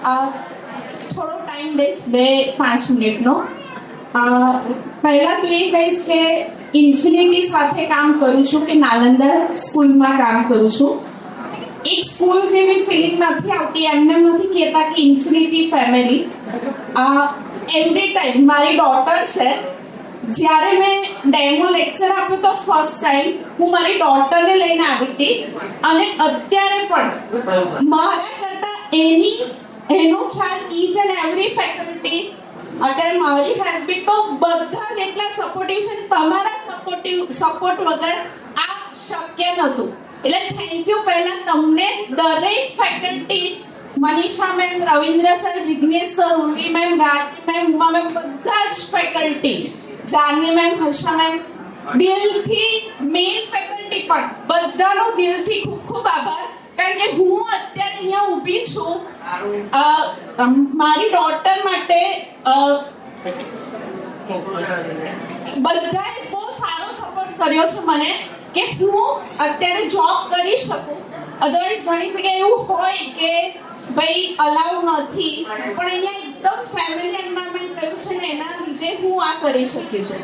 થોડો ટાઈમ દઈશ 2-5 મિનિટનો. પહેલા તો એ કહીશ કે ઇન્ફિનિટી સાથે કામ કરું છું કે નાલંદા સ્કૂલમાં કામ કરું છું. એક સ્કૂલ જેવી ફિલિંગ નથી આવતી. એમને નથી કહેતા કે ઇન્ફિનિટી ફેમિલી. એવરી ટાઈમ મારી ડોટર છે. જ્યારે મેં ડેમો લેક્ચર આપ્યો તો ફર્સ્ટ ટાઈમ હું મારી ડોટરને લઈને આવી હતી, અને અત્યારે પણ મારા કરતાં એનો ખ્યાલ ઈચ એન્ડ એવરી ફેકલ્ટી, અત્યારે મારી હેલ્પી તો બધા જ એટલા સપોર્ટિવ છે. તમારા સપોર્ટ વગર આ શક્ય નહોતું. એટલે થેન્ક યુ પહેલા તમને દરેક faculty, Manisha ma'am, Ravindra sir, Jignesh sir, Urvi ma'am, Rati ma'am, Uma ma'am, બધા જ faculty, Janvi ma'am, Harsha ma'am, દિલથી મેલ ફેકલ્ટી પણ બધાનો દિલથી ખૂબ ખૂબ આભાર. કારણ કે હું અત્યારે અહીંયા ઊભી છું મારી ડોટર માટે. બધાએ બહુ સારો સપોર્ટ કર્યો છે મને કે હું અત્યારે જોબ કરી શકું. અધરવાઇઝ ઘણી જગ્યાએ એવું હોય કે ભાઈ અલાઉ નથી, પણ અહીંયા એકદમ ફેમિલી એન્વાયરમેન્ટ રહ્યું છે ને એના લીધે હું આ કરી શકી છું.